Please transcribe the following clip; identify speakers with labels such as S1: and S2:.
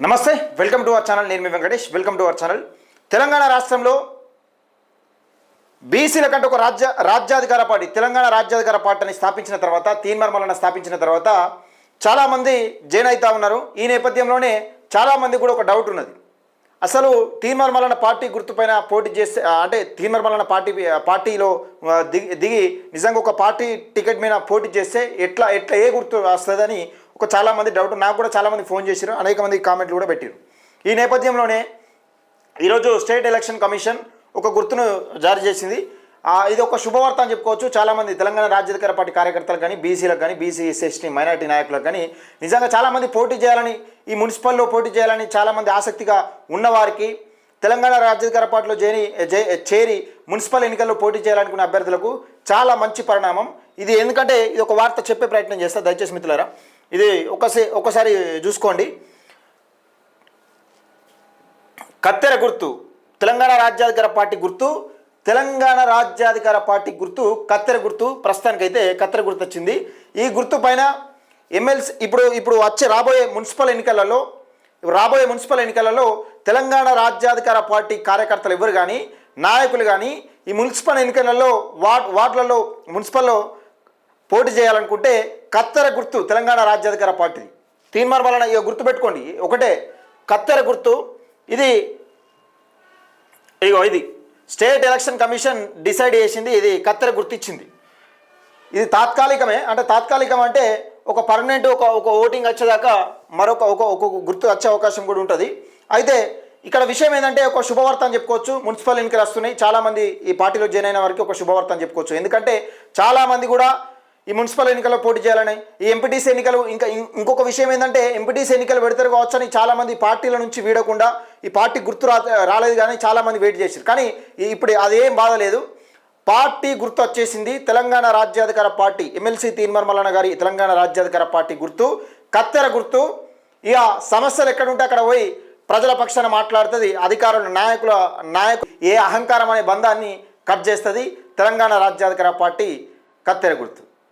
S1: నమస్తే, welcome to our channel. నేను మీ Venkatesh. Welcome to our channel. Telangana రాష్ట్రంలో బీసీల కంటే ఒక రాజ్యాధికార పార్టీ, తెలంగాణ రాజ్యాధికార పార్టీని స్థాపించిన తర్వాత, తీన్మార్ స్థాపించిన తర్వాత చాలామంది జాయిన్ అవుతా ఉన్నారు. ఈ నేపథ్యంలోనే చాలామంది కూడా ఒక డౌట్ ఉన్నది. అసలు తీన్మార్ మల్లన్న పార్టీ గుర్తుపైన పోటీ చేస్తే, అంటే తీన్మార్ మల్లన్న పార్టీలో దిగి నిజంగా ఒక పార్టీ టికెట్ మీద పోటీ చేస్తే ఎట్లా ఏ గుర్తు వస్తుందని ఒక చాలామంది డౌట్. నాకు కూడా చాలామంది ఫోన్ చేశారు, అనేక మంది కామెంట్లు కూడా పెట్టారు. ఈ నేపథ్యంలోనే ఈరోజు స్టేట్ ఎలక్షన్ కమిషన్ ఒక గుర్తును జారీ చేసింది. ఇది ఒక శుభవార్త అని చెప్పుకోవచ్చు. చాలామంది తెలంగాణ రాజ్యాధికార పార్టీ కార్యకర్తలకు కానీ, బీసీలకు కానీ, బీసీ ఎస్సీ మైనార్టీ నాయకులకు కానీ నిజంగా చాలామంది పోటీ చేయాలని, ఈ మున్సిపల్లో పోటీ చేయాలని చాలామంది ఆసక్తిగా ఉన్నవారికి, తెలంగాణ రాజ్యాధికార పార్టీలో చేరి మున్సిపల్ ఎన్నికల్లో పోటీ చేయాలనుకునే అభ్యర్థులకు చాలా మంచి పరిణామం ఇది. ఎందుకంటే ఇది ఒక వార్త చెప్పే ప్రయత్నం చేస్తా, దయచేసి మిత్రులారా ఇది ఒకసారి చూసుకోండి. కత్తెర గుర్తు తెలంగాణ రాజ్యాధికార పార్టీ గుర్తు, తెలంగాణ రాజ్యాధికార పార్టీ గుర్తు కత్తెర గుర్తు. ప్రస్తుతానికైతే కత్తెర గుర్తు వచ్చింది. ఈ గుర్తు పైన ఎమ్మెల్సీ ఇప్పుడు వచ్చే రాబోయే మున్సిపల్ ఎన్నికలలో తెలంగాణ రాజ్యాధికార పార్టీ కార్యకర్తలు ఎవరు కానీ, నాయకులు కానీ ఈ మున్సిపల్ ఎన్నికలలో వార్డులలో మున్సిపల్లో పోటీ చేయాలనుకుంటే కత్తెర గుర్తు తెలంగాణ రాజ్యాధికార పార్టీది. తీన్మార్ మల్లన్న ఇక గుర్తు పెట్టుకోండి, ఒకటే కత్తెర గుర్తు. ఇది స్టేట్ ఎలక్షన్ కమిషన్ డిసైడ్ చేసింది, ఇది కత్తెర గుర్తు ఇచ్చింది. ఇది తాత్కాలికమే, అంటే తాత్కాలికం అంటే ఒక పర్మనెంట్ ఒక ఓటింగ్ వచ్చేదాకా ఒక గుర్తు వచ్చే అవకాశం కూడా ఉంటుంది. అయితే ఇక్కడ విషయం ఏంటంటే ఒక శుభవార్త అని చెప్పుకోవచ్చు. మున్సిపల్ ఎన్నికలు వస్తున్నాయి, చాలామంది ఈ పార్టీలో జాయిన్ అయిన వారికి ఒక శుభవార్త అని చెప్పుకోవచ్చు. ఎందుకంటే చాలామంది కూడా ఈ మున్సిపల్ ఎన్నికల్లో పోటీ చేయాలని, ఈ ఎంపీటీసీ ఎన్నికలు ఇంకొక విషయం ఏంటంటే ఎంపీటీసీ ఎన్నికలు పెడతారు కావచ్చు అని చాలామంది పార్టీల నుంచి వీడకుండా ఈ పార్టీ గుర్తు రాలేదు కానీ చాలామంది వెయిట్ చేశారు. కానీ ఇప్పుడు అదేం బాధ లేదు, పార్టీ గుర్తు వచ్చేసింది. తెలంగాణ రాజ్యాధికార పార్టీ ఎమ్మెల్సీ తీన్మార్ మల్లన్న గారి తెలంగాణ రాజ్యాధికార పార్టీ గుర్తు కత్తెర గుర్తు. ఇక సమస్యలు ఎక్కడుంటే అక్కడ పోయి ప్రజల పక్షాన మాట్లాడుతుంది. అధికారుల నాయకులు ఏ అహంకారం అనే బంధాన్ని కట్ చేస్తుంది తెలంగాణ రాజ్యాధికార పార్టీ కత్తెర గుర్తు.